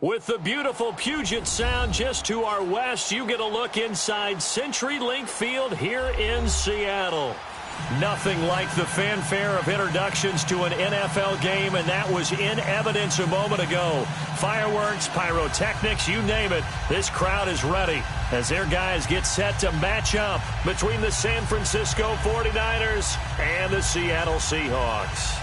With the beautiful Puget Sound just to our west, you get a look inside CenturyLink Field here in Seattle. Nothing like the fanfare of introductions to an NFL game, and that was in evidence a moment ago. Fireworks, pyrotechnics, you name it. This crowd is ready as their guys get set to match up between the San Francisco 49ers and the Seattle Seahawks.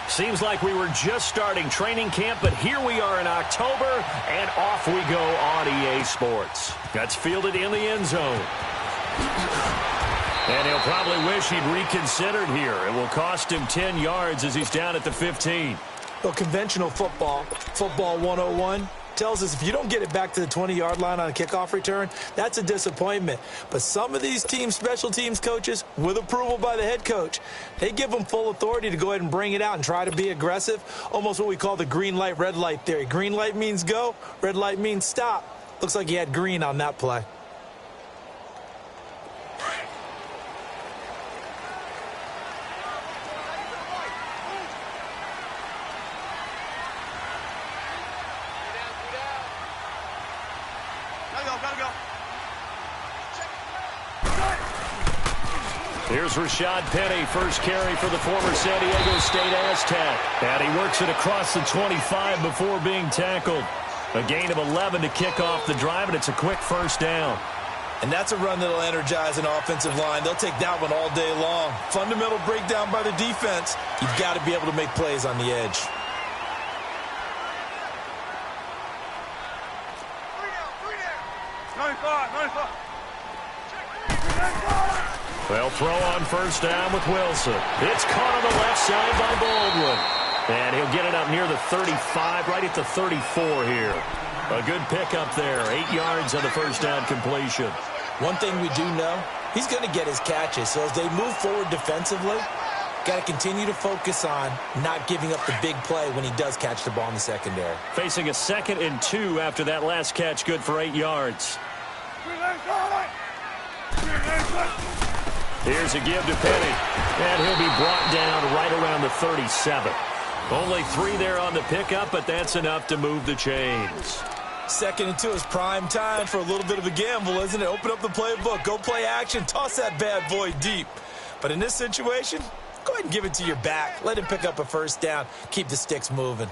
Seems like we were just starting training camp, but here we are in October, and off we go on EA Sports. That's fielded in the end zone. And he'll probably wish he'd reconsidered here. It will cost him 10 yards as he's down at the 15. Well, conventional football 101, tells us if you don't get it back to the 20-yard line on a kickoff return, that's a disappointment. But some of these team special teams coaches, with approval by the head coach, they give them full authority to go ahead and bring it out and try to be aggressive, almost what we call the green light, red light theory. Green light means go, red light means stop. Looks like he had green on that play. Here's Rashad Penny, first carry for the former San Diego State Aztec. And he works it across the 25 before being tackled. A gain of 11 to kick off the drive, and it's a quick first down. And that's a run that'll energize an offensive line. They'll take that one all day long. Fundamental breakdown by the defense. You've got to be able to make plays on the edge. They'll throw on first down with Wilson. It's caught on the left side by Baldwin. And he'll get it up near the 35, right at the 34 here. A good pickup there. 8 yards on the first down completion. One thing we do know, he's going to get his catches. So as they move forward defensively, got to continue to focus on not giving up the big play when he does catch the ball in the secondary. Facing a 2nd and 2 after that last catch, good for 8 yards. Here's a give to Penny, and he'll be brought down right around the 37. Only 3 there on the pickup, but that's enough to move the chains. 2nd and 2 is prime time for a little bit of a gamble, isn't it? Open up the playbook, go play action, toss that bad boy deep. But in this situation, go ahead and give it to your back. Let him pick up a first down. Keep the sticks moving.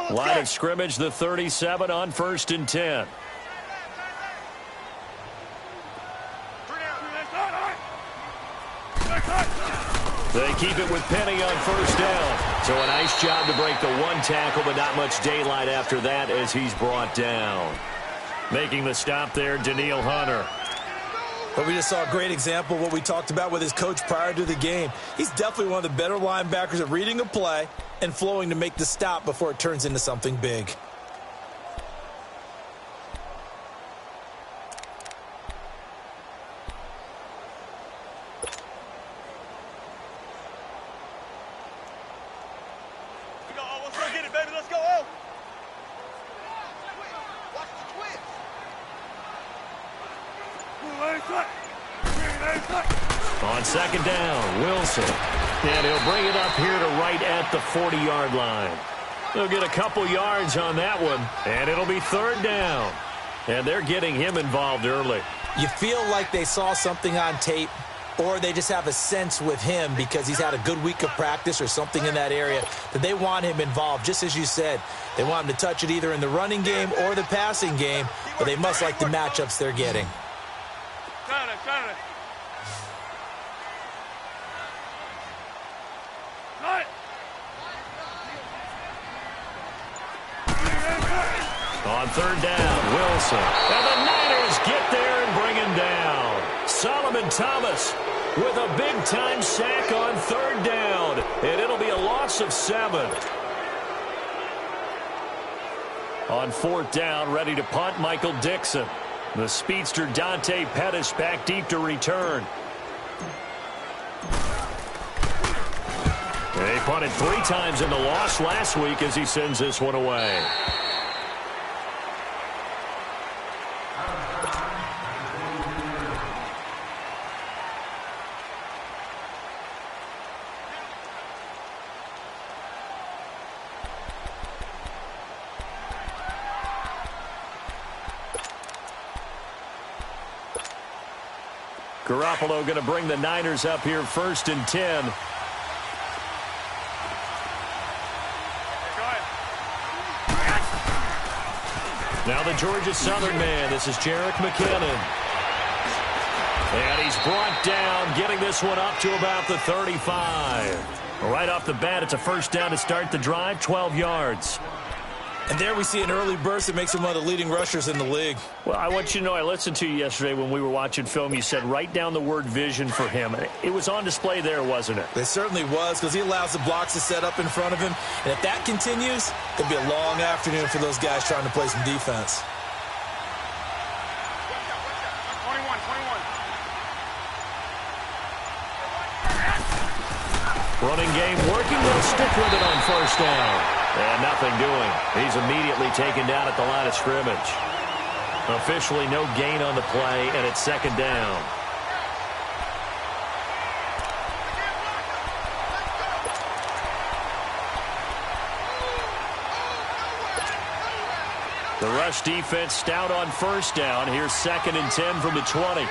Line of scrimmage, the 37 on 1st and 10. They keep it with Penny on first down. So a nice job to break the 1 tackle, but not much daylight after that as he's brought down. Making the stop there, Daniil Hunter. But we just saw a great example of what we talked about with his coach prior to the game. He's definitely one of the better linebackers at reading a play and flowing to make the stop before it turns into something big. Let's go get it, baby. Let's go. Watch the twist. On 2nd down, Wilson. And he'll bring it up here to right at the 40-yard line. They'll get a couple yards on that one, and it'll be 3rd down. And they're getting him involved early. You feel like they saw something on tape, or they just have a sense with him because he's had a good week of practice or something in that area that they want him involved. Just as you said, they want him to touch it either in the running game or the passing game, but they must like the matchups they're getting. On third down, Wilson. And the Niners get there and bring him down. Solomon Thomas with a big-time sack on third down. And it'll be a loss of 7. On fourth down, ready to punt, Michael Dixon. The speedster Dante Pettis back deep to return. They punted 3 times in the loss last week as he sends this one away. Garoppolo going to bring the Niners up here 1st and 10. Now the Georgia Southern man. This is Jerick McKinnon. And he's brought down, getting this one up to about the 35. Right off the bat, it's a first down to start the drive, 12 yards. And there we see an early burst that makes him one of the leading rushers in the league. Well, I want you to know, I listened to you yesterday when we were watching film. You said write down the word vision for him. It was on display there, wasn't it? It certainly was, because he allows the blocks to set up in front of him. And if that continues, it'll be a long afternoon for those guys trying to play some defense. 21. Running game working. They'll stick with it on first down. And nothing doing. He's immediately taken down at the line of scrimmage. Officially no gain on the play, and it's second down. The rush defense stout on first down. Here's 2nd and 10 from the 20.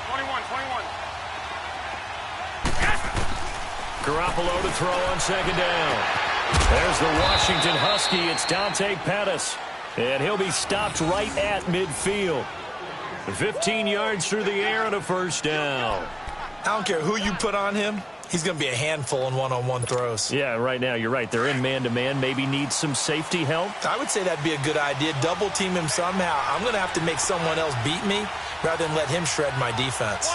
21. Garoppolo to throw on second down. There's the Washington Husky. It's Dante Pettis. And he'll be stopped right at midfield. 15 yards through the air and a first down. I don't care who you put on him. He's going to be a handful in one-on-one throws. Yeah, right now, you're right. They're in man-to-man. Maybe needs some safety help. I would say that'd be a good idea. Double team him somehow. I'm going to have to make someone else beat me rather than let him shred my defense.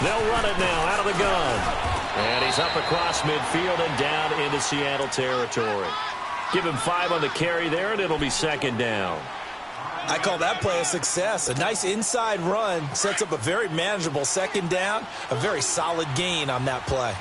They'll run it now out of the gun. And he's up across midfield and down into Seattle territory. Give him 5 on the carry there, and it'll be second down. I call that play a success. A nice inside run sets up a very manageable second down. A very solid gain on that play.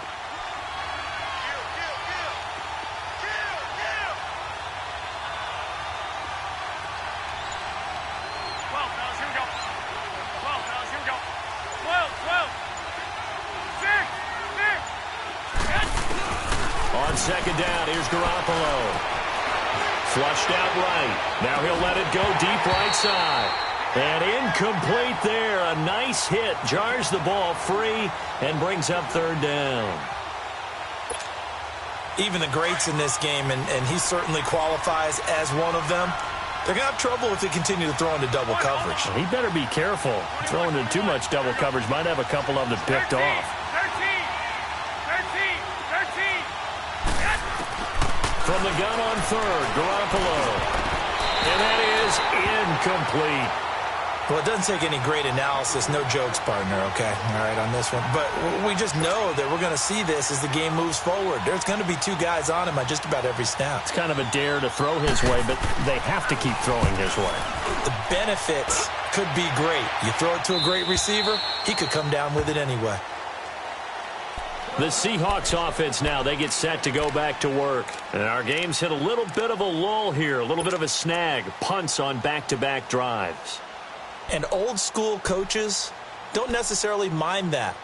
On second down, here's Garoppolo. Flushed out right. Now he'll let it go deep right side. And incomplete there. A nice hit. Jars the ball free and brings up third down. Even the greats in this game, and he certainly qualifies as one of them, they're going to have trouble if they continue to throw into double coverage. He better be careful. Throwing into too much double coverage might have a couple of them picked off. 13. From the gun on third, Garoppolo. And that is incomplete. Well, it doesn't take any great analysis. No jokes, partner, okay? All right, on this one. But we just know that we're going to see this as the game moves forward. There's going to be 2 guys on him at just about every snap. It's kind of a dare to throw his way, but they have to keep throwing his way. The benefits could be great. You throw it to a great receiver, he could come down with it anyway. The Seahawks offense now, they get set to go back to work. And our game's hit a little bit of a lull here, a little bit of a snag. Punts on back-to-back drives. And old school coaches don't necessarily mind that.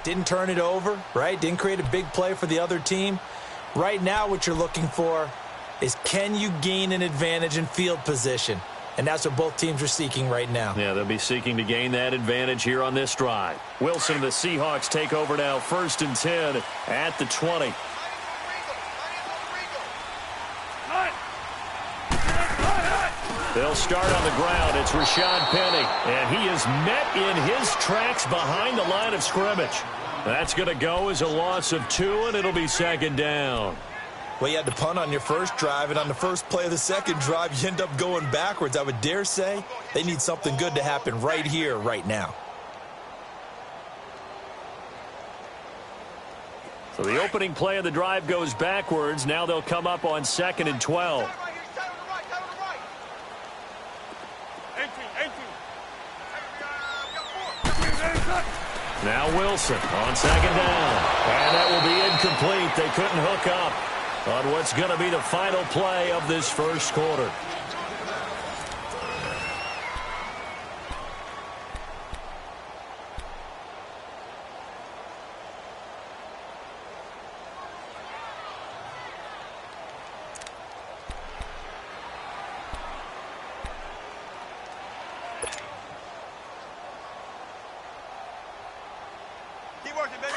Didn't turn it over, right? Didn't create a big play for the other team. Right now what you're looking for is, can you gain an advantage in field position? And that's what both teams are seeking right now. Yeah, they'll be seeking to gain that advantage here on this drive. Wilson and the Seahawks take over now, 1st and 10 at the 20. They'll start on the ground. It's Rashad Penny, and he is met in his tracks behind the line of scrimmage. That's going to go as a loss of 2, and it'll be second down. Well, you had to punt on your first drive, and on the first play of the second drive, you end up going backwards. I would dare say they need something good to happen right here, right now. So the opening play of the drive goes backwards. Now they'll come up on 2nd and 12. Now Wilson on 2nd down. And that will be incomplete. They couldn't hook up on what's going to be the final play of this first quarter.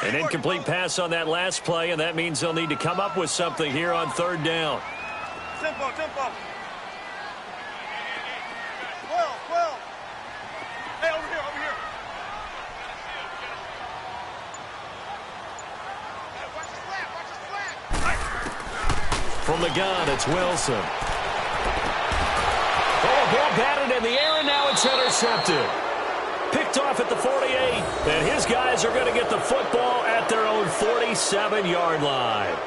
An incomplete pass on that last play, and that means they'll need to come up with something here on 3rd down. Tempo. 12. Hey, over here. Hey, watch the flat. From the gun, it's Wilson. Oh, ball batted in the air, and now it's intercepted. Picked off at the 48, and his guys are going to get the football at their own 47-yard line.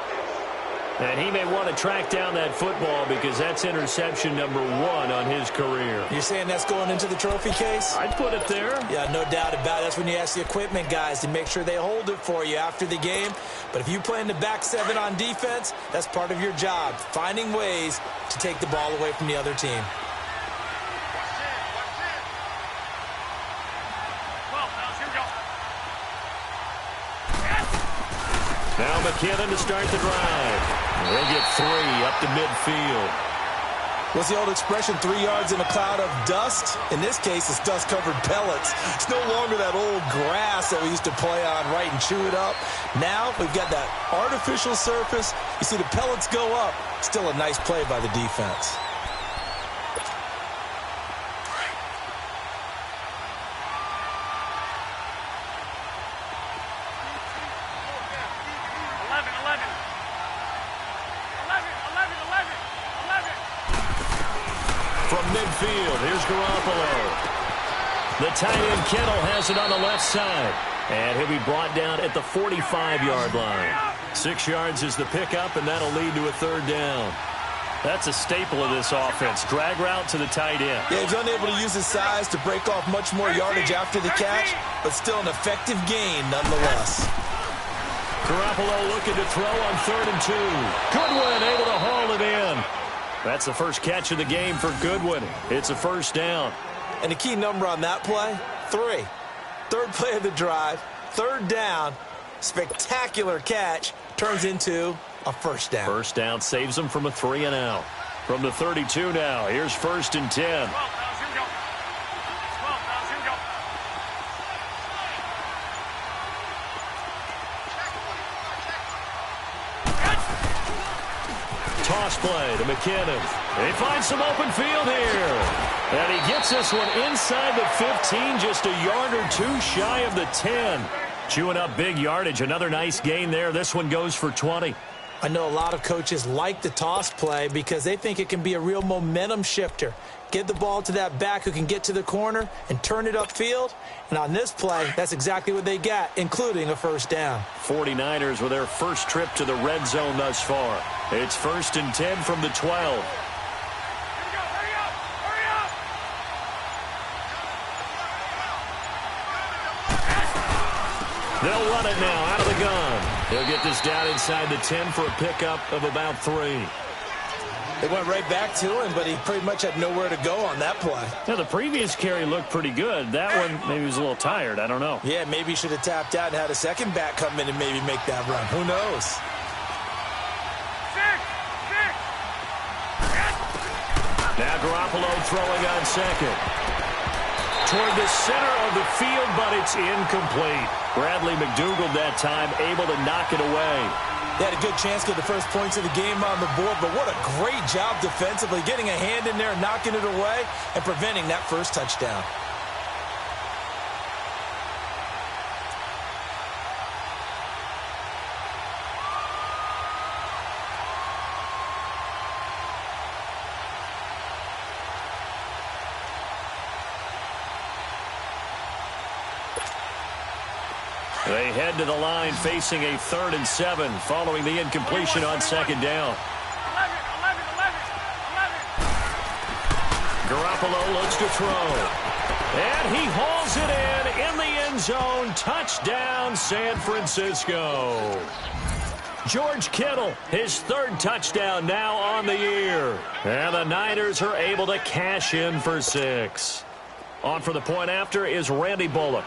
And he may want to track down that football because that's interception number 1 on his career. You're saying that's going into the trophy case? I'd put it there. Yeah, no doubt about it. That's when you ask the equipment guys to make sure they hold it for you after the game. But if you play in the back 7 on defense, that's part of your job, finding ways to take the ball away from the other team. Now McKinnon to start the drive. They'll get 3 up to midfield. What's the old expression, 3 yards in a cloud of dust? In this case, it's dust-covered pellets. It's no longer that old grass that we used to play on, right, and chew it up. Now we've got that artificial surface. You see the pellets go up. Still a nice play by the defense. From midfield, here's Garoppolo. The tight end Kittle has it on the left side. And he'll be brought down at the 45-yard line. 6 yards is the pickup, and that'll lead to a 3rd down. That's a staple of this offense. Drag route to the tight end. Yeah, he's unable to use his size to break off much more yardage after the catch, but still an effective gain nonetheless. Garoppolo looking to throw on 3rd and 2. Goodwin able to haul it in. That's the first catch of the game for Goodwin. It's a 1st down. And the key number on that play, 3. 3rd play of the drive, 3rd down, spectacular catch, turns into a 1st down. 1st down saves them from a 3 and out. From the 32 now, here's 1st and 10. Toss play to McKinnon. They find some open field here. And he gets this one inside the 15, just a yard or 2 shy of the 10. Chewing up big yardage. Another nice gain there. This one goes for 20. I know a lot of coaches like the toss play because they think it can be a real momentum shifter. Get the ball to that back who can get to the corner and turn it upfield. And on this play, that's exactly what they got, including a 1st down. 49ers with their first trip to the red zone thus far. It's 1st and 10 from the 12. They'll run it now out of the gun. They'll get this down inside the 10 for a pickup of about 3. They went right back to him, but he pretty much had nowhere to go on that play. Now, the previous carry looked pretty good. That one, maybe he was a little tired. I don't know. Yeah, maybe he should have tapped out and had a second back come in and maybe make that run. Who knows? Now Garoppolo throwing on 2nd. Toward the center of the field, but it's incomplete. Bradley McDougald that time able to knock it away. They had a good chance to get the first points of the game on the board, but what a great job defensively, getting a hand in there, knocking it away, and preventing that first touchdown. They head to the line facing a 3rd and 7 following the incompletion on 2nd down. 11. Garoppolo looks to throw. And he hauls it in the end zone. Touchdown, San Francisco. George Kittle, his 3rd touchdown now on the year. And the Niners are able to cash in for 6. On for the point after is Randy Bullock.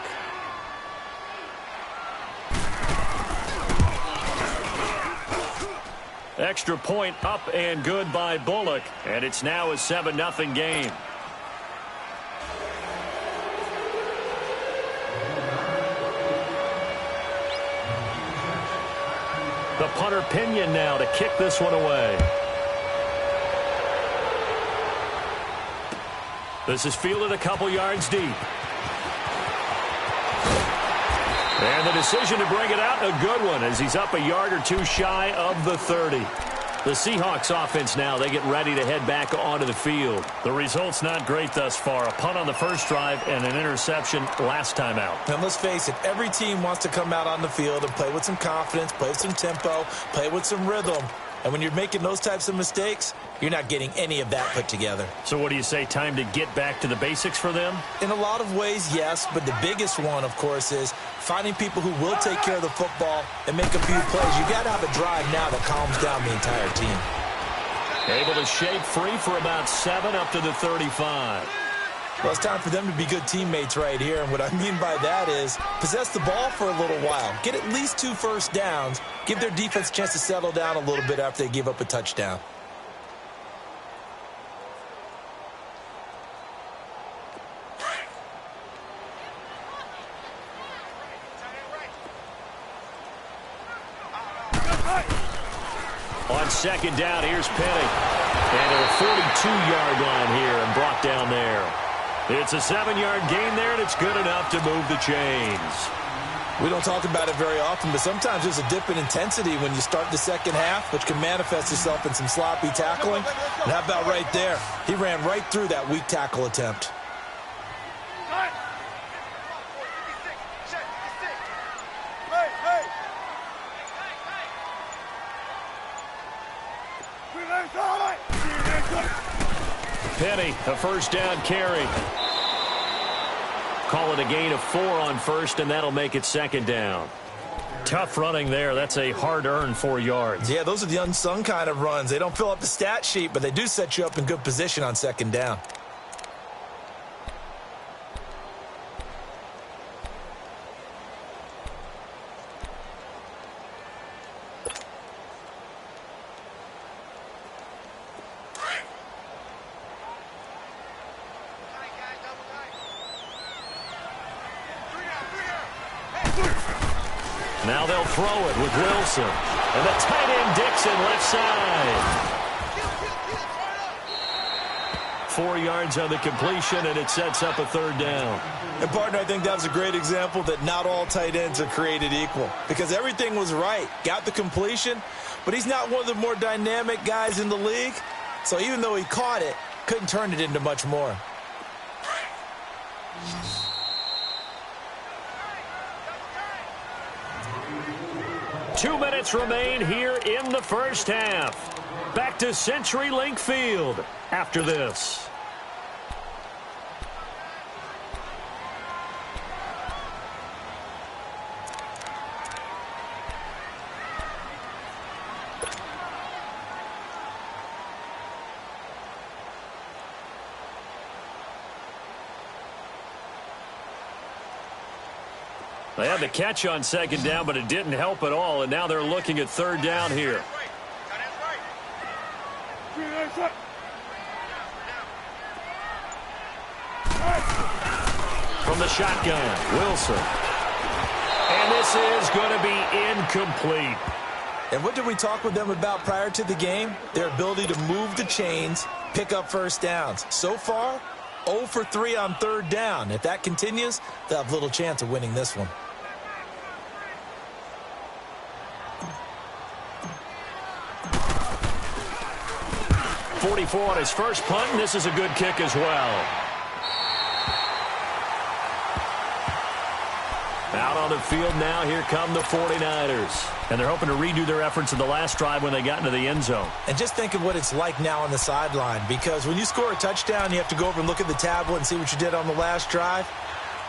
Extra point up and good by Bullock, and it's now a 7-0 game. The punter Pinion now to kick this one away. This is fielded a couple yards deep. And the decision to bring it out, a good one, as he's up a yard or two shy of the 30. The Seahawks offense now, they get ready to head back onto the field. The result's not great thus far. A punt on the first drive and an interception last time out. And let's face it, every team wants to come out on the field and play with some confidence, play with some tempo, play with some rhythm. And when you're making those types of mistakes, you're not getting any of that put together. So what do you say, time to get back to the basics for them? In a lot of ways, yes, but the biggest one, of course, is finding people who will take care of the football and make a few plays. You got to have a drive now that calms down the entire team. Able to shake free for about 7 up to the 35. Well, it's time for them to be good teammates right here, and what I mean by that is possess the ball for a little while, get at least 2 first downs, give their defense a chance to settle down a little bit after they give up a touchdown. On 2nd down, here's Penny. And a 42-yard line here and brought down there. It's a 7-yard gain there, and it's good enough to move the chains. We don't talk about it very often, but sometimes there's a dip in intensity when you start the second half, which can manifest itself in some sloppy tackling. And how about right there? He ran right through that weak tackle attempt. Penny, a first down carry. Call it a gain of 4 on first, and that'll make it 2nd down. Tough running there. That's a hard-earned 4 yards. Yeah, those are the unsung kind of runs. They don't fill up the stat sheet, but they do set you up in good position on 2nd down. Now they'll throw it with Wilson. And the tight end Dixon left side. 4 yards on the completion, and it sets up a 3rd down. And, partner, I think that was a great example that not all tight ends are created equal. Because everything was right. Got the completion, but he's not one of the more dynamic guys in the league. So even though he caught it, couldn't turn it into much more. Two minutes remain here in the first half. Back to CenturyLink Field after this. They had the catch on 2nd down, but it didn't help at all, and now they're looking at 3rd down here. From the shotgun, Wilson. And this is going to be incomplete. And what did we talk with them about prior to the game? Their ability to move the chains, pick up first downs. So far, 0 for 3 on third down. If that continues, they'll have little chance of winning this one. .44 on his first punt, and this is a good kick as well. Out on the field now, here come the 49ers. And they're hoping to redo their efforts in the last drive when they got into the end zone. And just think of what it's like now on the sideline, because when you score a touchdown, you have to go over and look at the tablet and see what you did on the last drive.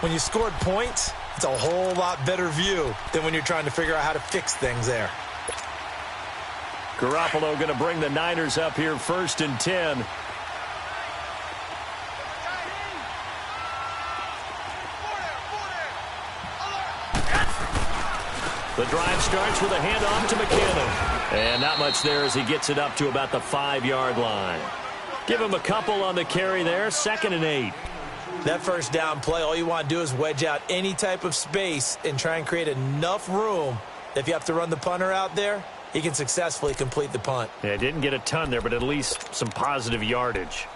When you scored points, it's a whole lot better view than when you're trying to figure out how to fix things there. Garoppolo going to bring the Niners up here 1st and 10. The drive starts with a handoff to McKinnon. And not much there as he gets it up to about the 5-yard line. Give him a couple on the carry there, 2nd and 8. That first down play, all you want to do is wedge out any type of space and try and create enough room that if you have to run the punter out there, he can successfully complete the punt. Yeah, didn't get a ton there, but at least some positive yardage.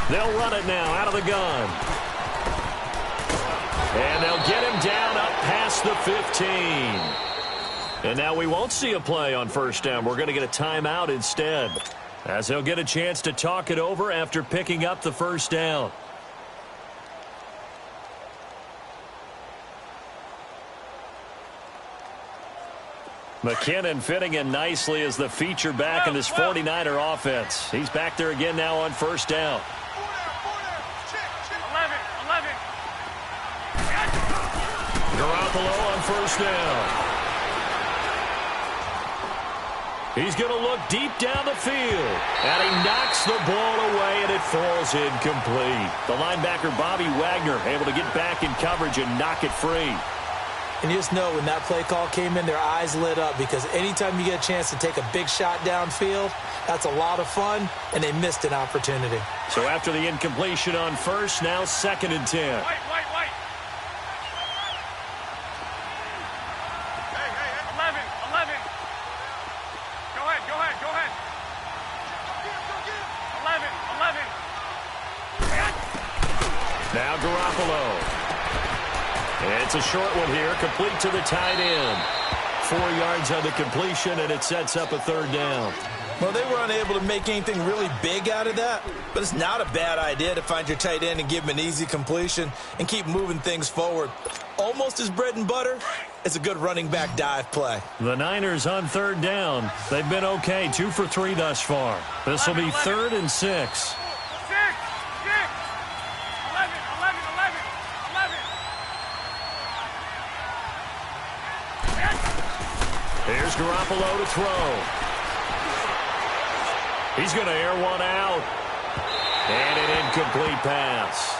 They'll run it now out of the gun. And they'll get him down up past the 15. And now we won't see a play on first down. We're going to get a timeout instead, as he'll get a chance to talk it over after picking up the first down. McKinnon fitting in nicely as the feature back in this 49er offense. He's back there again now on first down. Garoppolo on first down. He's going to look deep down the field. And he knocks the ball away, and it falls incomplete. The linebacker, Bobby Wagner, able to get back in coverage and knock it free. And you just know when that play call came in, their eyes lit up, because anytime you get a chance to take a big shot downfield, that's a lot of fun, and they missed an opportunity. So after the incompletion on first, now 2nd and 10. Wait. Hey, 11. Go ahead. 11. Now Garoppolo. It's a short one here, complete to the tight end. 4 yards on the completion, and it sets up a 3rd down. Well, they were unable to make anything really big out of that, but it's not a bad idea to find your tight end and give him an easy completion and keep moving things forward. Almost as bread and butter as a good running back dive play. The Niners on 3rd down. They've been okay, 2 for 3 thus far. This will be 3rd and 6. Here's Garoppolo to throw. He's going to air one out. And an incomplete pass.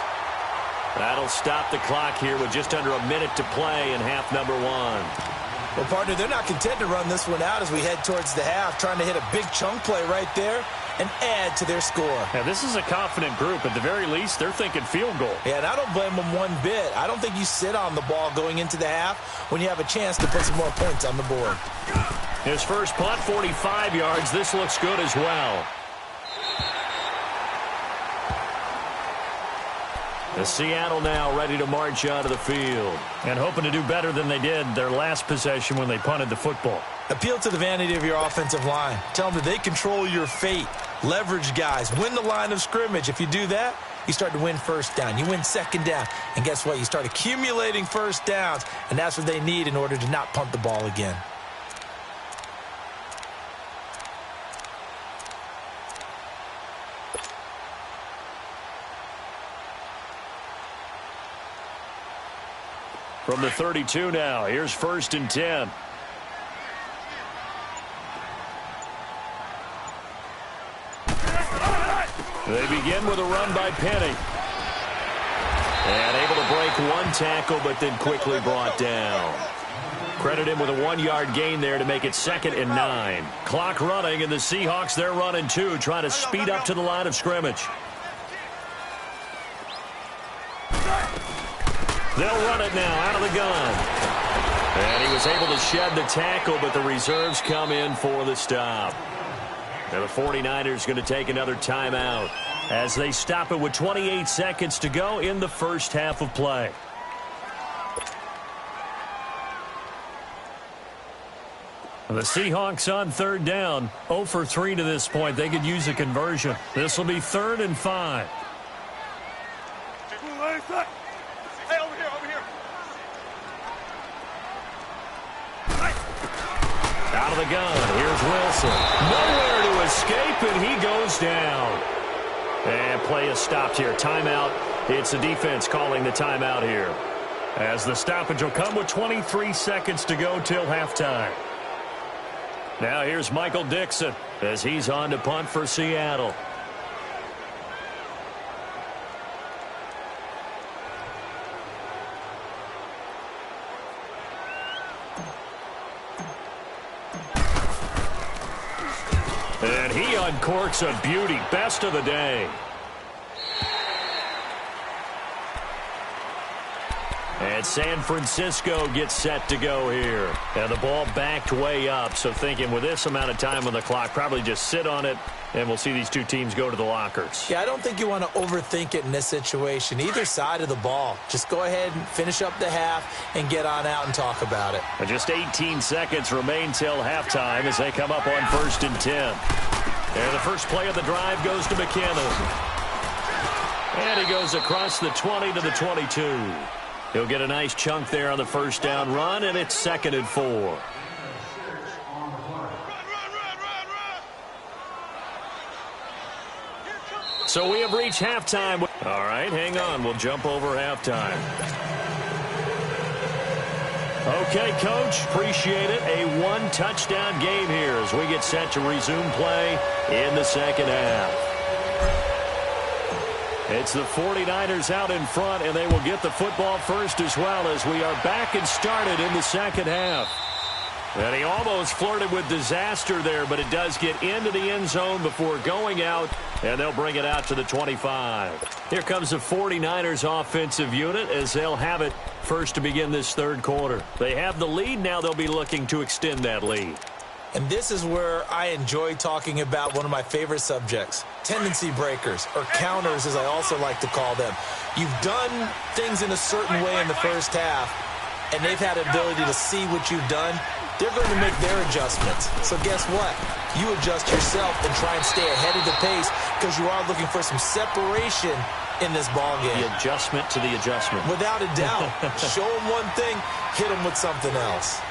That'll stop the clock here with just under a minute to play in half number 1. Well, partner, they're not content to run this one out as we head towards the half, trying to hit a big chunk play right there and add to their score. Now, this is a confident group. At the very least, they're thinking field goal. Yeah, and I don't blame them one bit. I don't think you sit on the ball going into the half when you have a chance to put some more points on the board. His first punt, 45 yards. This looks good as well. The Seattle now ready to march out of the field and hoping to do better than they did their last possession when they punted the football. Appeal to the vanity of your offensive line. Tell them that they control your fate. Leverage guys. Win the line of scrimmage. If you do that, you start to win first down. You win second down. And guess what? You start accumulating first downs, and that's what they need in order to not punt the ball again. From the 32 now, here's 1st and 10. They begin with a run by Penny. And able to break one tackle, but then quickly brought down. Credit him with a 1-yard gain there to make it 2nd and 9. Clock running, and the Seahawks, they're running too, trying to speed up to the line of scrimmage. They'll run it now out of the gun. And he was able to shed the tackle, but the reserves come in for the stop. And the 49ers going to take another timeout as they stop it with 28 seconds to go in the first half of play. The Seahawks on 3rd down, 0 for 3 to this point. They could use a conversion. This will be 3rd and 5. Hey, over here. Out of the gun, here's Wilson. Nowhere to escape, and he goes down. And play is stopped here. Timeout. It's the defense calling the timeout here, as the stoppage will come with 23 seconds to go till halftime. Now here's Michael Dixon as he's on to punt for Seattle. And he uncorks a beauty. Best of the day. And San Francisco gets set to go here. And the ball backed way up. So thinking with this amount of time on the clock, probably just sit on it, and we'll see these two teams go to the lockers. Yeah, I don't think you want to overthink it in this situation. Either side of the ball. Just go ahead and finish up the half and get on out and talk about it. And just 18 seconds remain till halftime as they come up on 1st and 10. And the first play of the drive goes to McKinnon. And he goes across the 20 to the 22. He'll get a nice chunk there on the first down run, and it's 2nd and 4. So we have reached halftime. All right, hang on. We'll jump over halftime. Okay, Coach, appreciate it. A 1-touchdown game here as we get set to resume play in the second half. It's the 49ers out in front, and they will get the football first as well as we are back and started in the second half. And he almost flirted with disaster there, but it does get into the end zone before going out, and they'll bring it out to the 25. Here comes the 49ers offensive unit as they'll have it first to begin this third quarter. They have the lead. Now they'll be looking to extend that lead. And this is where I enjoy talking about one of my favorite subjects, tendency breakers, or counters as I also like to call them. You've done things in a certain way in the first half, and they've had the ability to see what you've done. They're going to make their adjustments. So guess what? You adjust yourself and try and stay ahead of the pace because you are looking for some separation in this ball game. The adjustment to the adjustment. Without a doubt. Show them one thing, hit them with something else.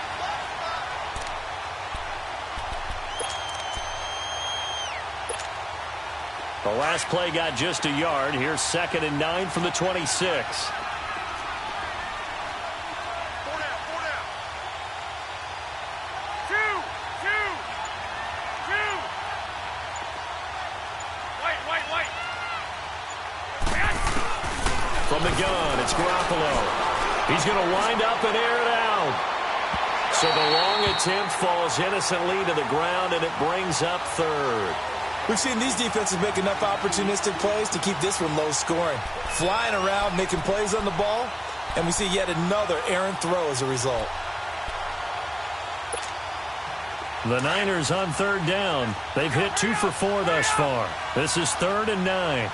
The last play got just a yard. Here's 2nd and 9 from the 26. From the gun, it's Garoppolo. He's going to wind up and air it out. So the long attempt falls innocently to the ground, and it brings up 3rd. We've seen these defenses make enough opportunistic plays to keep this one low scoring. Flying around, making plays on the ball, and we see yet another errant throw as a result. The Niners on 3rd down. They've hit 2 for 4 thus far. This is 3rd and 9.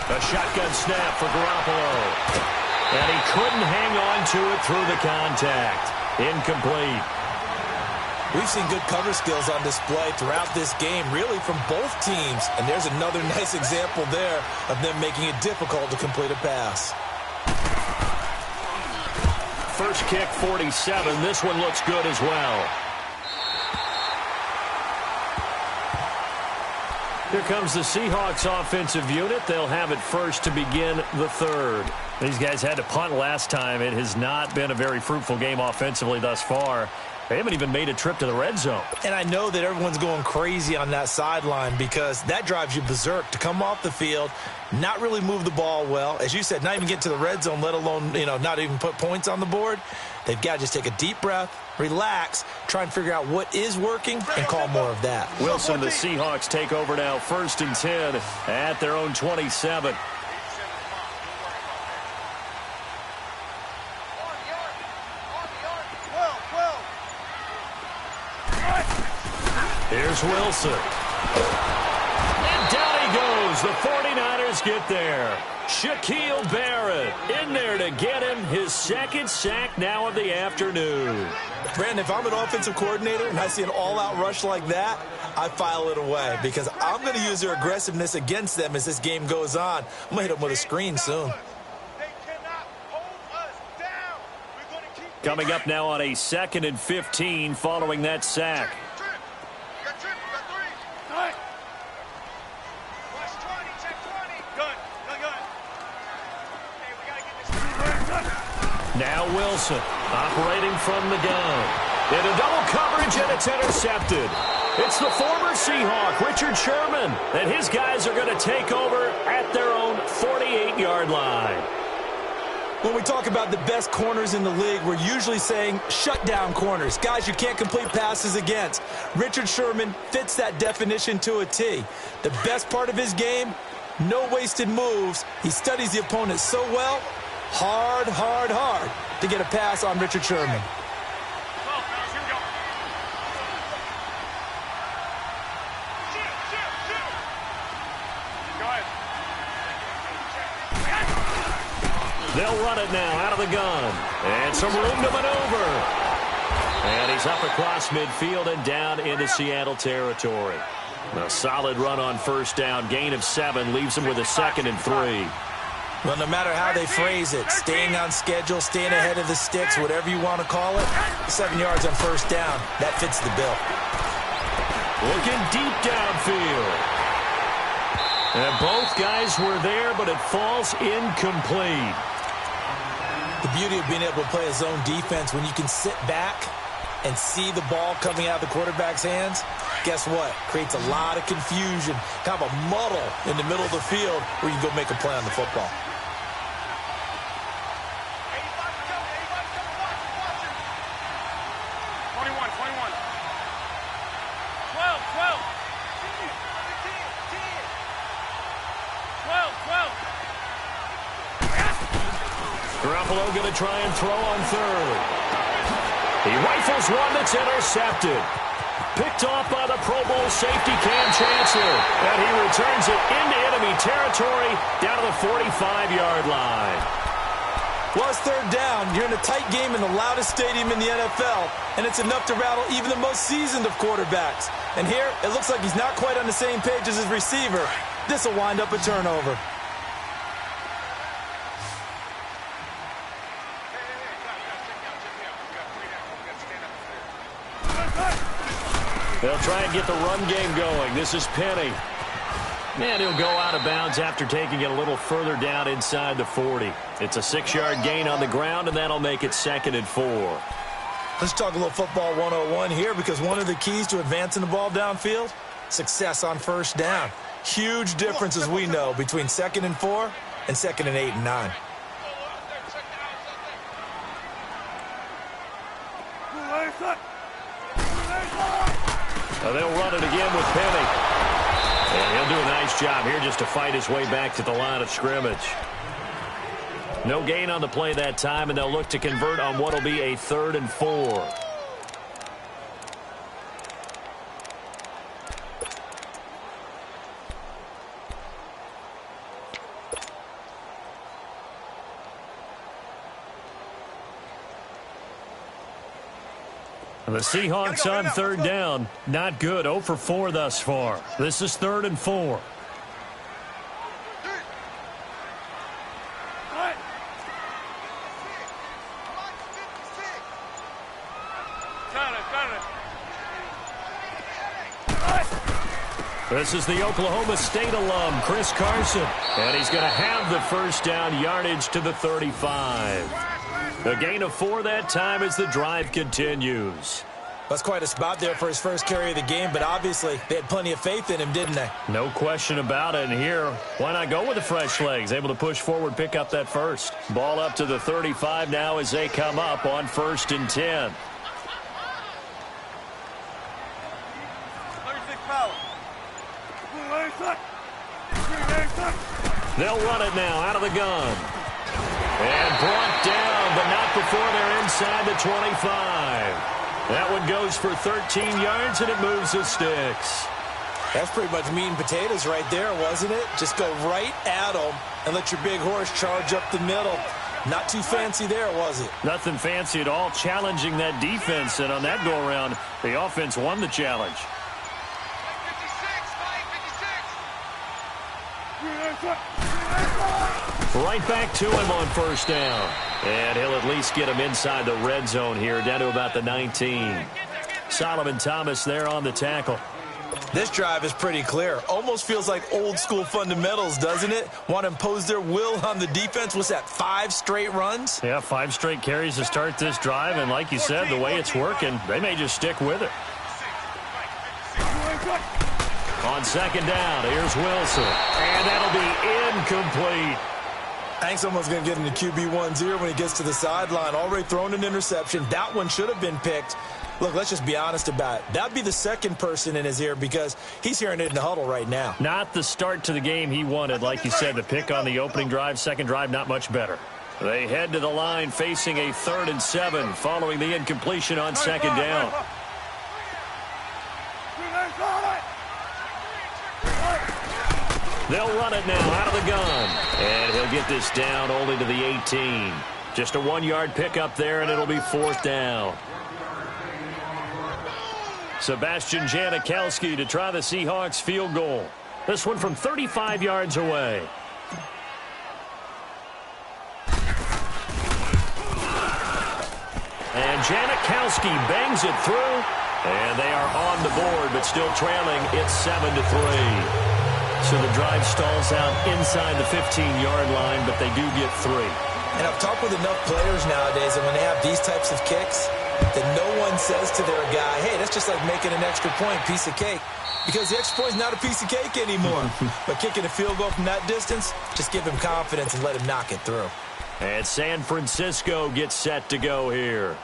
A shotgun snap for Garoppolo. And he couldn't hang on to it through the contact. Incomplete. We've seen good cover skills on display throughout this game, really from both teams. And there's another nice example there of them making it difficult to complete a pass. First kick, 47. This one looks good as well. Here comes the Seahawks offensive unit. They'll have it first to begin the third. These guys had to punt last time. It has not been a very fruitful game offensively thus far. They haven't even made a trip to the red zone. And I know that everyone's going crazy on that sideline because that drives you berserk to come off the field, not really move the ball well. As you said, not even get to the red zone, let alone, not even put points on the board. They've got to just take a deep breath, relax, try and figure out what is working, and call more of that. Wilson, the Seahawks take over now, 1st and 10 at their own 27. Here's Wilson. And down he goes. The 49ers get there. Shaquille Barrett in there to get him his 2nd sack now of the afternoon. Brandon, if I'm an offensive coordinator and I see an all-out rush like that, I file it away because I'm going to use their aggressiveness against them as this game goes on. I'm going to hit them with a screen soon. Coming up now on a 2nd and 15 following that sack. Now Wilson operating from the gun. Into double coverage, and it's intercepted. It's the former Seahawk, Richard Sherman, and his guys are going to take over at their own 48-yard line. When we talk about the best corners in the league, we're usually saying shutdown corners, guys you can't complete passes against. Richard Sherman fits that definition to a T. The best part of his game, no wasted moves. He studies the opponent so well, hard to get a pass on Richard Sherman. They'll run it now out of the gun. And some room to maneuver. And he's up across midfield and down into Seattle territory. A solid run on 1st down. Gain of 7 leaves him with a 2nd and 3. Well, no matter how they phrase it, staying on schedule, staying ahead of the sticks, whatever you want to call it, 7 yards on 1st down, that fits the bill. Looking deep downfield. And both guys were there, but it falls incomplete. The beauty of being able to play a zone defense when you can sit back and see the ball coming out of the quarterback's hands, guess what? Creates a lot of confusion, kind of a muddle in the middle of the field where you can go make a play on the football. Garoppolo going to try and throw on 3rd. He rifles one that's intercepted. Picked off by the Pro Bowl safety Cam Chancellor. And he returns it into enemy territory down to the 45-yard line. Well, it's 3rd down. You're in a tight game in the loudest stadium in the NFL, and it's enough to rattle even the most seasoned of quarterbacks. And here, it looks like he's not quite on the same page as his receiver. This will wind up a turnover. They'll try and get the run game going. This is Penny. And he'll go out of bounds after taking it a little further down inside the 40. It's a 6-yard gain on the ground, and that'll make it 2nd and 4. Let's talk a little football 101 here because one of the keys to advancing the ball downfield, success on 1st down. Huge difference, as we know, between 2nd and 4 and 2nd and 8 and 9. They'll run it again with Penny. And he'll do a nice job here just to fight his way back to the line of scrimmage. No gain on the play that time, and they'll look to convert on what will be a 3rd and 4. The Seahawks on 3rd down. Not good. 0 for 4 thus far. This is 3rd and 4. This is the Oklahoma State alum, Chris Carson. And he's going to have the 1st down yardage to the 35. A gain of 4 that time as the drive continues. That's quite a spot there for his first carry of the game, but obviously they had plenty of faith in him, didn't they? No question about it. And here, why not go with the fresh legs? Able to push forward, pick up that first. Ball up to the 35 now as they come up on 1st and 10. They'll run it now out of the gun. And brought down, but not before they're inside the 25. That one goes for 13 yards, and it moves the sticks. That's pretty much meat and potatoes right there, wasn't it? Just go right at them and let your big horse charge up the middle. Not too fancy there, was it? Nothing fancy at all, challenging that defense. And on that go-around, the offense won the challenge. Right back to him on 1st down. And he'll at least get him inside the red zone here, down to about the 19. Solomon Thomas there on the tackle. This drive is pretty clear. Almost feels like old school fundamentals, doesn't it? Want to impose their will on the defense. Was that 5 straight runs? Yeah, 5 straight carries to start this drive. And like you said, the way it's working, they may just stick with it. On 2nd down, here's Wilson. And that'll be incomplete. Hank's almost going to get into QB1's ear when he gets to the sideline. Already thrown an interception. That one should have been picked. Look, let's just be honest about it. That'd be the second person in his ear because he's hearing it in the huddle right now. Not the start to the game he wanted. Like you said, the pick on the opening drive, second drive, not much better. They head to the line facing a 3rd and 7 following the incompletion on 2nd down. They'll run it now out of the gun. And he'll get this down only to the 18. Just a 1-yard pickup there, and it'll be 4th down. Sebastian Janikowski to try the Seahawks field goal. This one from 35 yards away. And Janikowski bangs it through. And they are on the board, but still trailing. It's 7-3. So the drive stalls out inside the 15-yard line, but they do get 3. And I've talked with enough players nowadays, and when they have these types of kicks, that no one says to their guy, hey, that's just like making an extra point, piece of cake. Because the extra point is not a piece of cake anymore. But kicking a field goal from that distance, just give him confidence and let him knock it through. And San Francisco gets set to go here.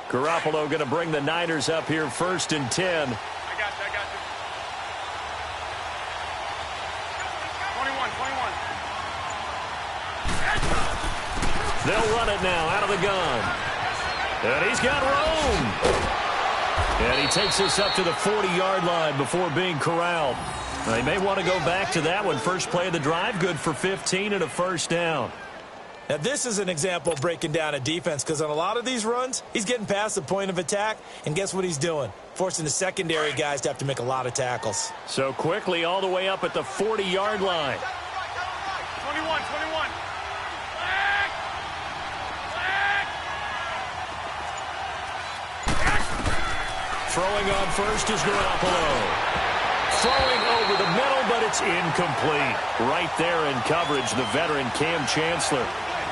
Garoppolo going to bring the Niners up here 1st and 10. I got you. 21. They'll run it now out of the gun. And he's got room. And he takes this up to the 40-yard line before being corralled. They may want to go back to that one. First play of the drive, good for 15 and a 1st down. Now, this is an example of breaking down a defense because on a lot of these runs, he's getting past the point of attack, and guess what he's doing? Forcing the secondary guys to have to make a lot of tackles. So quickly all the way up at the 40-yard line. 21. Throwing on first is Garoppolo. Throwing over the middle, but it's incomplete. Right there in coverage, the veteran Cam Chancellor.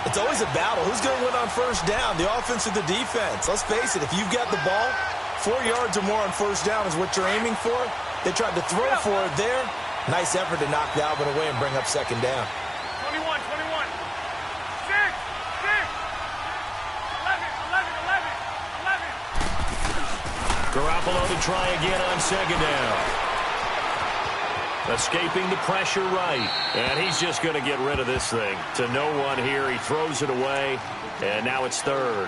It's always a battle. Who's going to win on 1st down, the offense or the defense? Let's face it, if you've got the ball, 4 yards or more on 1st down is what you're aiming for. They tried to throw for it there. Nice effort to knock that one away and bring up 2nd down. 21. 11. Garoppolo to try again on 2nd down. Escaping the pressure right. And he's just going to get rid of this thing. To no one here. He throws it away. And now it's 3rd.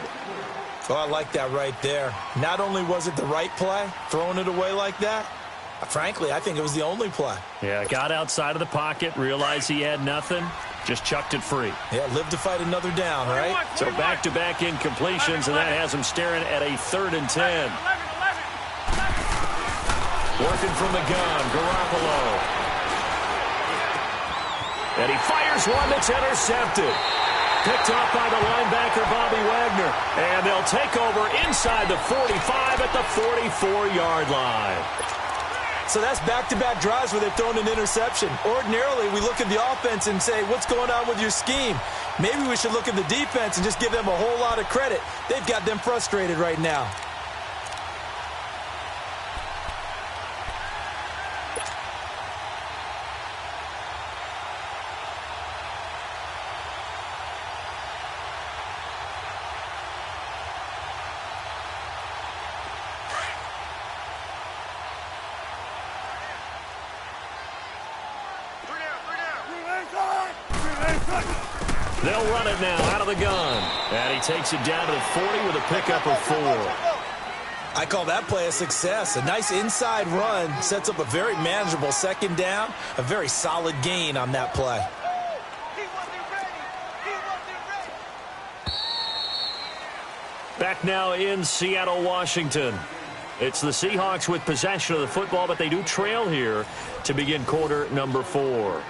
Oh, I like that right there. Not only was it the right play, throwing it away like that, frankly, I think it was the only play. Yeah, got outside of the pocket, realized he had nothing, just chucked it free. Yeah, live to fight another down, right? So back-to-back incompletions, and that has him staring at a 3rd and 10. Working from the gun, Garoppolo. And he fires one that's intercepted. picked off by the linebacker, Bobby Wagner. And they'll take over inside the 45 at the 44-yard line. So that's back-to-back drives where they've thrown an interception. Ordinarily, we look at the offense and say, what's going on with your scheme? Maybe we should look at the defense and just give them a whole lot of credit. They've got them frustrated right now. They'll run it now out of the gun. And he takes it down to the 40 with a pickup of 4. I call that play a success. A nice inside run sets up a very manageable second down, a very solid gain on that play. Back now in Seattle, Washington. It's the Seahawks with possession of the football, but they do trail here to begin quarter number 4.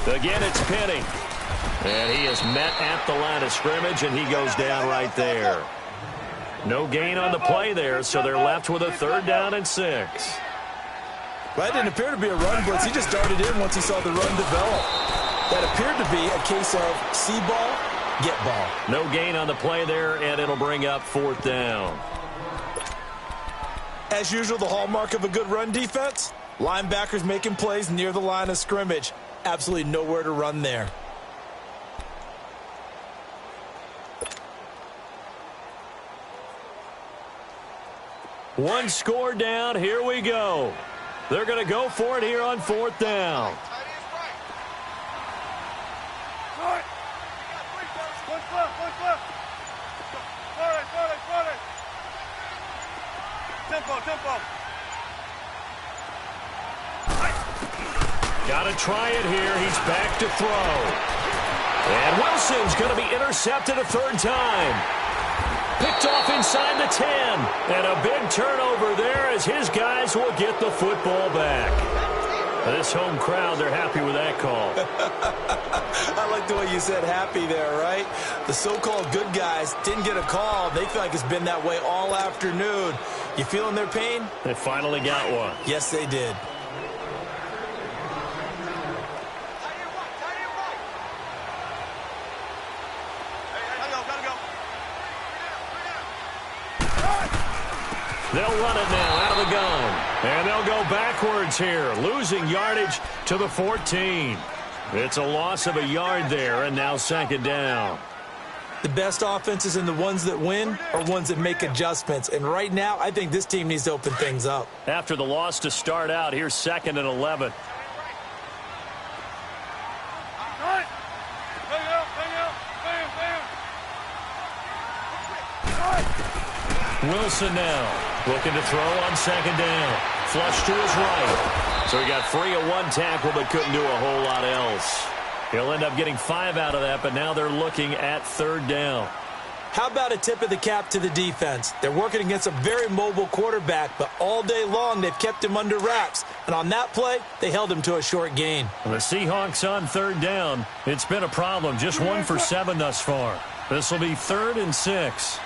Again, it's Penny. And he is met at the line of scrimmage, and he goes down right there. No gain on the play there, so they're left with a 3rd down and 6. Well, that didn't appear to be a run blitz. He just darted in once he saw the run develop. That appeared to be a case of see ball, get ball. No gain on the play there, and it'll bring up 4th down. As usual, the hallmark of a good run defense, linebackers making plays near the line of scrimmage. Absolutely nowhere to run there. One score down. Here we go. They're going to go for it here on 4th down. Tempo. Got to try it here. He's back to throw. And Wilson's going to be intercepted a 3rd time. Picked off inside the 10. And a big turnover there as his guys will get the football back. This home crowd, they're happy with that call. I like the way you said happy there, right? The so-called good guys didn't get a call. They feel like it's been that way all afternoon. You feeling their pain? They finally got one. Yes, they did. They'll run it now out of the gun. And they'll go backwards here, losing yardage to the 14. It's a loss of a yard there, and now 2nd down. The best offenses and the ones that win are ones that make adjustments. And right now, I think this team needs to open things up. After the loss to start out, here's 2nd and 11. Wilson now looking to throw on 2nd down. Flush to his right. So he got free of one tackle but couldn't do a whole lot else. He'll end up getting 5 out of that, but now they're looking at 3rd down. How about a tip of the cap to the defense? They're working against a very mobile quarterback, but all day long they've kept him under wraps. And on that play, they held him to a short gain. The Seahawks on 3rd down. It's been a problem. Just 1 for 7 thus far. This will be 3rd and 6.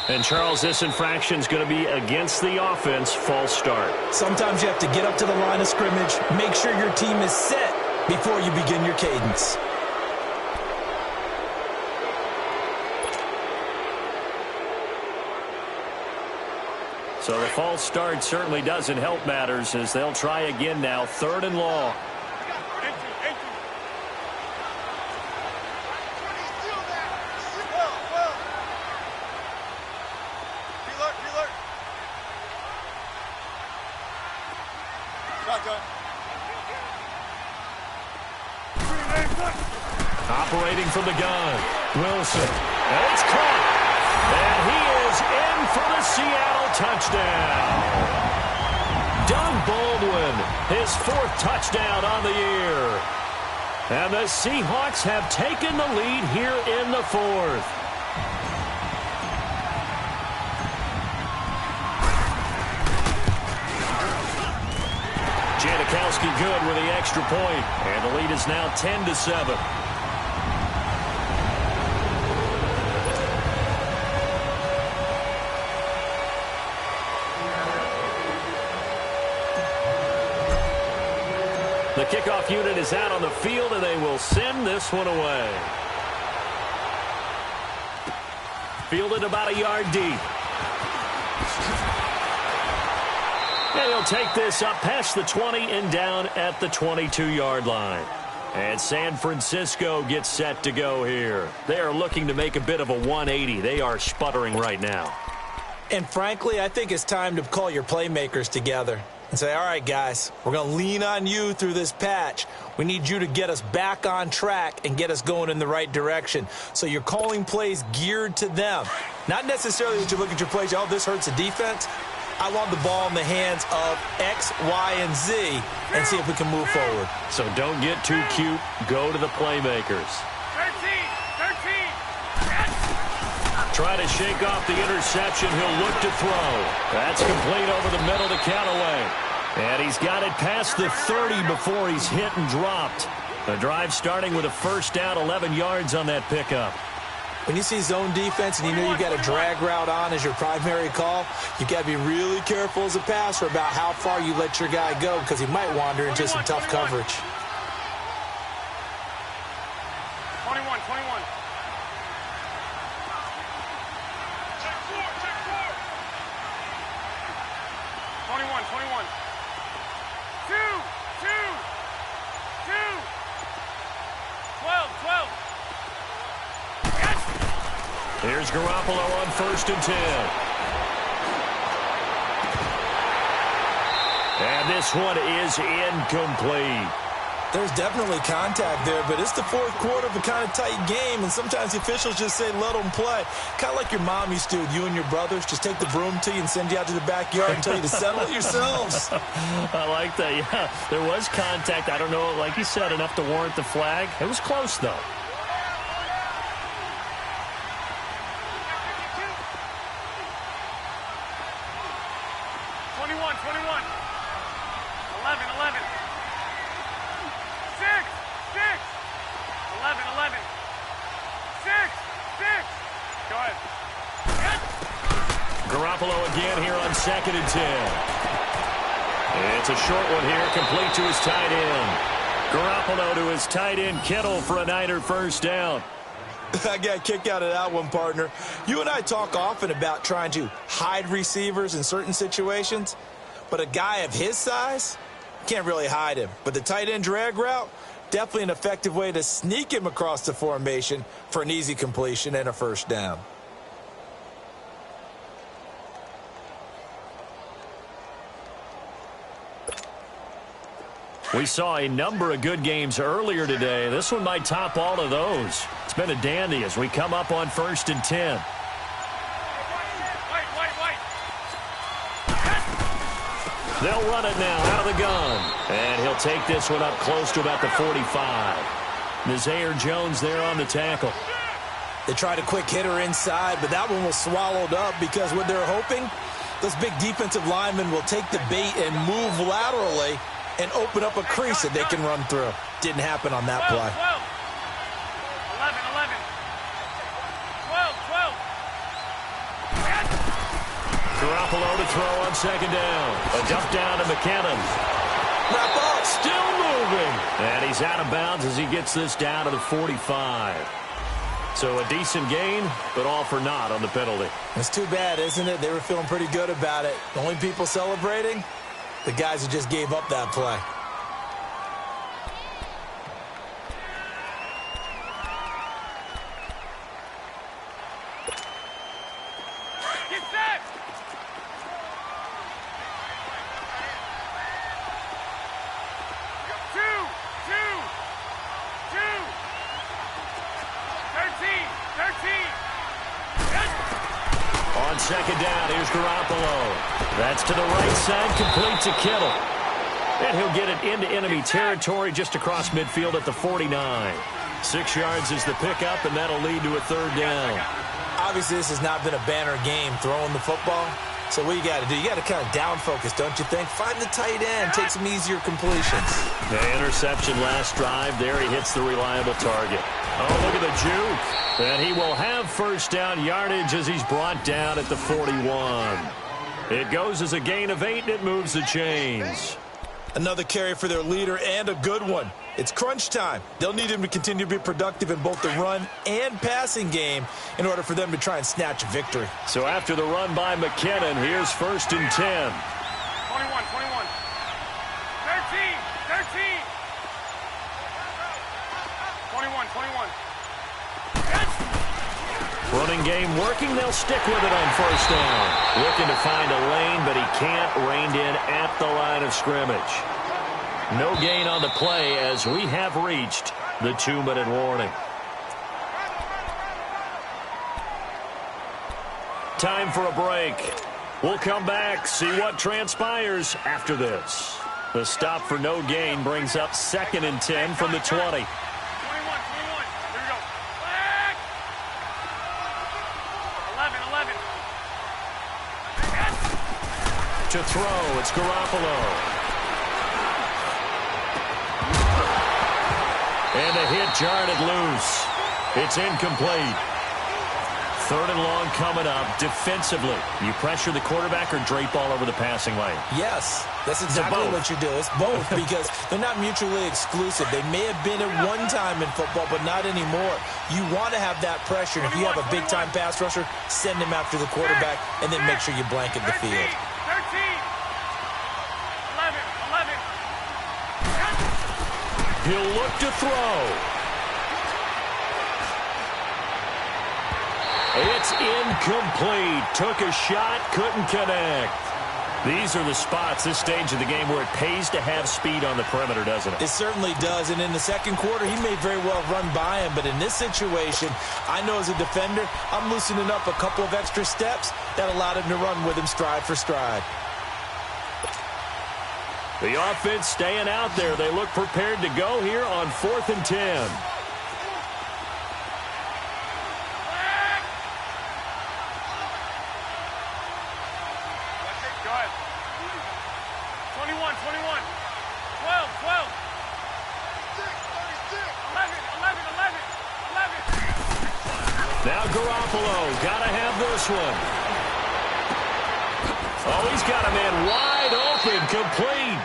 And, Charles, this infraction is going to be against the offense. False start. Sometimes you have to get up to the line of scrimmage, make sure your team is set before you begin your cadence. So the false start certainly doesn't help matters as they'll try again now. 3rd and long. Operating from the gun, Wilson. And it's caught. And he is in for the Seattle touchdown. Doug Baldwin, his 4th touchdown on the year. And the Seahawks have taken the lead here in the 4th. Janikowski good with the extra point. And the lead is now 10-7. The kickoff unit is out on the field, and they will send this one away. Fielded about a yard deep. And he'll take this up past the 20 and down at the 22-yard line. And San Francisco gets set to go here. They are looking to make a bit of a 180. They are sputtering right now. And frankly, I think it's time to call your playmakers together and say, all right, guys, we're going to lean on you through this patch. We need you to get us back on track and get us going in the right direction. So you're calling plays geared to them. Not necessarily that you look at your plays, oh, this hurts the defense. I want the ball in the hands of X, Y, and Z and see if we can move forward. So don't get too cute. Go to the playmakers. 13. Try to shake off the interception. He'll look to throw. That's complete over the middle to Callaway. And he's got it past the 30 before he's hit and dropped. The drive starting with a first down, 11 yards on that pickup. When you see zone defense and you know you've got a drag route on as your primary call, you've got to be really careful as a passer about how far you let your guy go because he might wander into some tough coverage. 21. Check four. 21. 2. 12. Here's Garoppolo on 1st and 10. And this one is incomplete. There's definitely contact there, but it's the 4th quarter of a kind of tight game, and sometimes the officials just say, let them play. Kind of like your mom used to with you and your brothers. Just take the broom to you and send you out to the backyard and tell you to settle it yourselves. I like that, yeah. There was contact. I don't know, like you said, enough to warrant the flag. It was close, though. 11. 11. 6. Go ahead. Garoppolo again here on 2nd and 10. It's a short one here, complete to his tight end. Garoppolo to his tight end, Kittle, for a Niner first down. I got a kick out of that one, partner. You and I talk often about trying to hide receivers in certain situations, but a guy of his size, can't really hide him. But the tight end drag route, definitely an effective way to sneak him across the formation for an easy completion and a first down. We saw a number of good games earlier today. This one might top all of those. It's been a dandy as we come up on 1st and 10. They'll run it now out of the gun. And he'll take this one up close to about the 45. Nazaire Jones there on the tackle. They tried a quick hitter inside, but that one was swallowed up because what they're hoping, those big defensive linemen will take the bait and move laterally and open up a crease that they can run through. Didn't happen on that play. 11. 12. Garoppolo to throw on 2nd down. A dump down to McKinnon. Wrap up. Still moving. And he's out of bounds as he gets this down to the 45. So a decent gain, but all for naught on the penalty. It's too bad, isn't it? They were feeling pretty good about it. The only people celebrating, the guys who just gave up that play. Get set. Two. second down. Here's Garoppolo. That's to the right side, complete to Kittle. And he'll get it into enemy territory just across midfield at the 49. 6 yards is the pickup, and that'll lead to a third down. Obviously, this has not been a banner game throwing the football. So what you got to do, you got to kind of down focus, don't you think? Find the tight end, take some easier completions. The interception last drive. There he hits the reliable target. Oh, look at the juke. And he will have first down yardage as he's brought down at the 41. It goes as a gain of 8, and it moves the chains. Another carry for their leader, and a good one. It's crunch time. They'll need him to continue to be productive in both the run and passing game in order for them to try and snatch a victory. So after the run by McKinnon, here's 1st and 10. 21, 21. 13, 13. 21, 21. Running game working. They'll stick with it on first down. Looking to find a lane, but he can't. Reined in at the line of scrimmage. No gain on the play as we have reached the 2-minute warning. Time for a break. We'll come back, see what transpires after this. The stop for no gain brings up 2nd and 10 from the 20. 21, 21. Here we go. Flag! 11, 11. To throw, it's Garoppolo. And a hit jarred it loose. It's incomplete. 3rd and long coming up. Defensively, you pressure the quarterback or drape all over the passing lane? Yes, that's exactly what you do. It's both because they're not mutually exclusive. They may have been at one time in football, but not anymore. You want to have that pressure. And if you have a big-time pass rusher, send him after the quarterback and then make sure you blanket the field. 13. 11, 11. He'll look to throw. It's incomplete. Took a shot, couldn't connect. These are the spots, this stage of the game, where it pays to have speed on the perimeter, doesn't it? It certainly does, and in the second quarter, he may very well run by him, but in this situation, I know as a defender, I'm loosening up a couple of extra steps that allowed him to run with him stride for stride. The offense staying out there. They look prepared to go here on 4th and 10. Go ahead. 21, 21. 12, 12. 11, 11, 11. Now Garoppolo. Gotta have this one. Oh, he's got a man wide open, complete.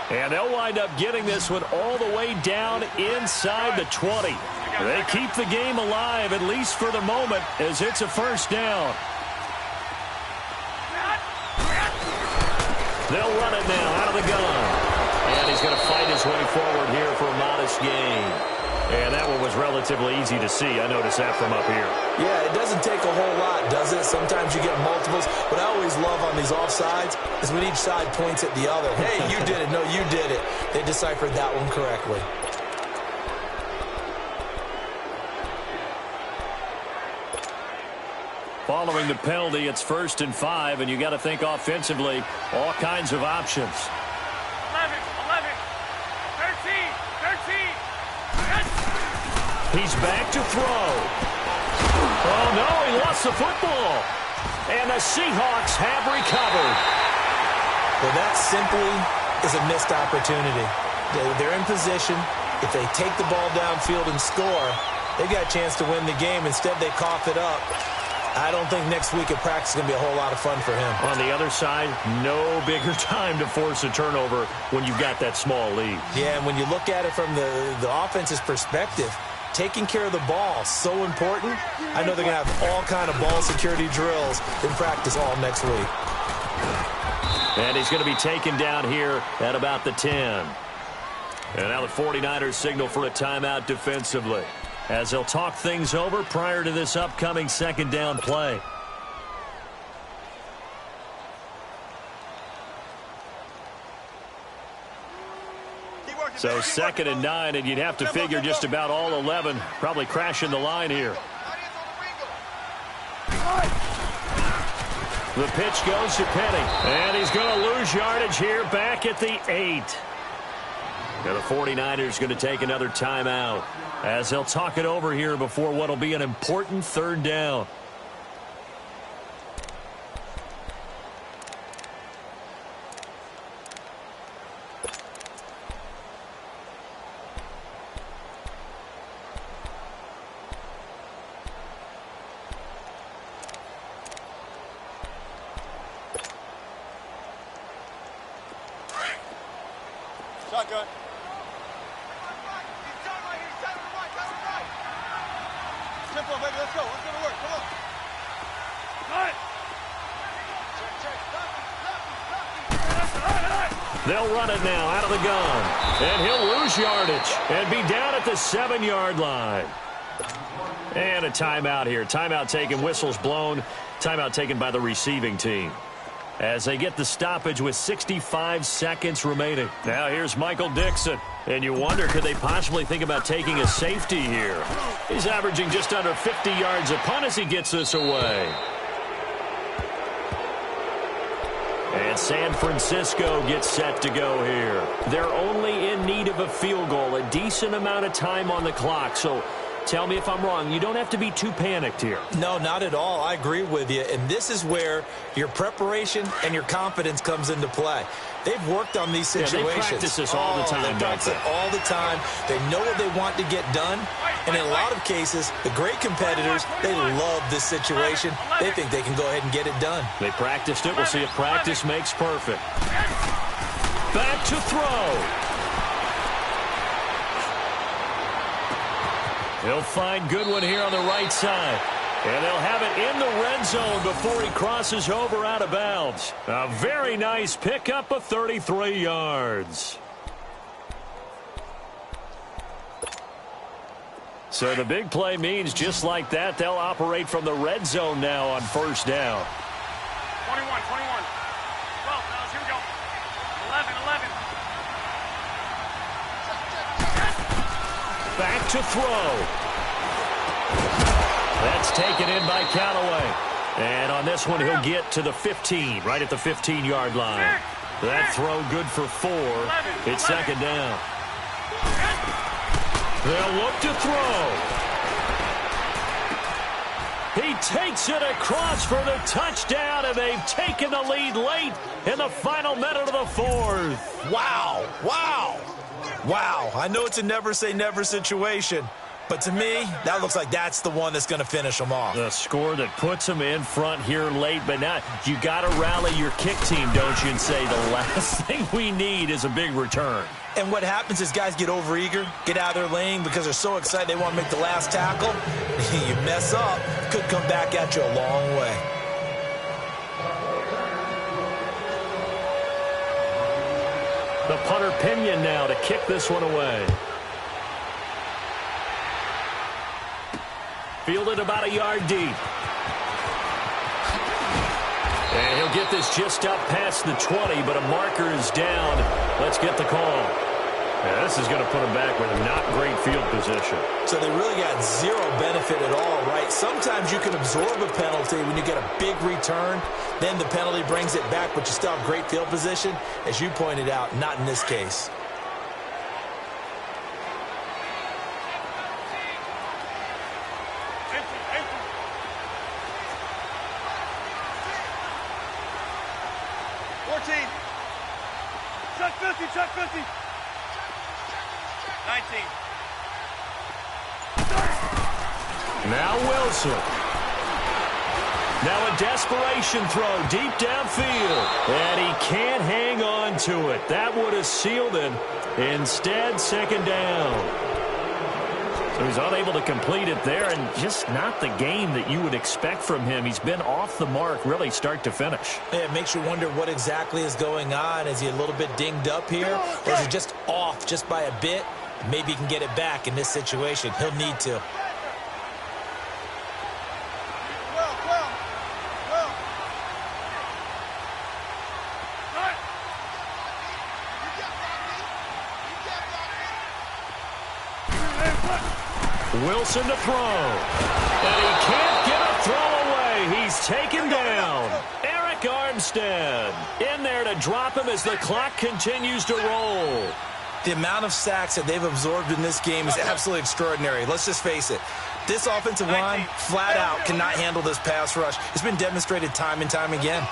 And they'll wind up getting this one all the way down inside the 20. They keep the game alive, at least for the moment, as it's a first down. They'll run it now out of the gun. And he's going to fight his way forward here for a modest gain. And that one was relatively easy to see. I noticed that from up here. Yeah, it doesn't take a whole lot, does it? Sometimes you get multiples. What I always love on these offsides is when each side points at the other. Hey, you did it. No, you did it. They deciphered that one correctly. Following the penalty, it's 1st and 5, and you got to think offensively, all kinds of options. 11, 11. 13, 13. He's back to throw. Oh, no, he lost the football. And the Seahawks have recovered. Well, that simply is a missed opportunity. They're in position. If they take the ball downfield and score, they've got a chance to win the game. Instead, they cough it up. I don't think next week at practice is going to be a whole lot of fun for him. On the other side, no bigger time to force a turnover when you've got that small lead. Yeah, and when you look at it from the offense's perspective, taking care of the ball, so important. I know they're going to have all kind of ball security drills in practice all next week. And he's going to be taken down here at about the 10. And now the 49ers signal for a timeout defensively, as they'll talk things over prior to this upcoming second down play. So 2nd and 9, and you'd have to figure just about all 11 probably crashing the line here. The pitch goes to Penny. And he's going to lose yardage here back at the 8. Now the 49ers going to take another timeout as they'll talk it over here before what will be an important third down. Shotgun. Simple, baby. Let's go. Let's go to work. Come on. Cut. They'll run it now out of the gun. And he'll lose yardage and be down at the 7-yard line. And a timeout here. Timeout taken, whistles blown. Timeout taken by the receiving team, as they get the stoppage with 65 seconds remaining. Now here's Michael Dixon. And you wonder, could they possibly think about taking a safety here? He's averaging just under 50 yards a punt as he gets this away. And San Francisco gets set to go here. They're only in need of a field goal, a decent amount of time on the clock. So tell me if I'm wrong. You don't have to be too panicked here. No, not at all. I agree with you. And this is where your preparation and your confidence comes into play. They've worked on these situations. Yeah, they practice this all the time, they practice it all the time. They know what they want to get done. And in a lot of cases, the great competitors, they love this situation. They think they can go ahead and get it done. They practiced it. We'll see if practice makes perfect. Back to throw. He'll find Goodwin here on the right side. And they'll have it in the red zone before he crosses over out of bounds. A very nice pickup of 33 yards. So the big play means just like that, they'll operate from the red zone now on first down. 21, 21. 12, now here we go. 11, 11. Back to throw. That's taken in by Callaway. And on this one, he'll get to the 15, right at the 15-yard line. That throw good for 4. It's second down. They'll look to throw. He takes it across for the touchdown, and they've taken the lead late in the final minute of the 4th. Wow. Wow. Wow. I know it's a never-say-never situation, but to me, that looks like that's the one that's going to finish them off. The score that puts them in front here late, but now you got to rally your kick team, don't you, and say the last thing we need is a big return. And what happens is guys get overeager, get out of their lane because they're so excited they want to make the last tackle. You mess up, could come back at you a long way. The punter Pinion now to kick this one away. Fielded about a yard deep. And he'll get this just up past the 20, but a marker is down. Let's get the call. Yeah, this is going to put him back with a not great field position. So they really got zero benefit at all, right? Sometimes you can absorb a penalty when you get a big return. Then the penalty brings it back, but you still have great field position. As you pointed out, not in this case. Chuck 50, Chuck 50. 19. Now Wilson. Now a desperation throw deep downfield. And he can't hang on to it. That would have sealed it. Instead, second down. So he's unable to complete it there, and just not the game that you would expect from him. He's been off the mark really start to finish. Yeah, it makes you wonder what exactly is going on. Is he a little bit dinged up here, or is he just off just by a bit? Maybe he can get it back in this situation. He'll need to. Wilson to throw. And he can't get a throw away. He's taken down. Eric instead. In there to drop him as the clock continues to roll. The amount of sacks that they've absorbed in this game is absolutely extraordinary. Let's just face it. This offensive line, flat out, cannot handle this pass rush. It's been demonstrated time and time again.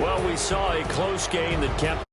Well, we saw a close game that kept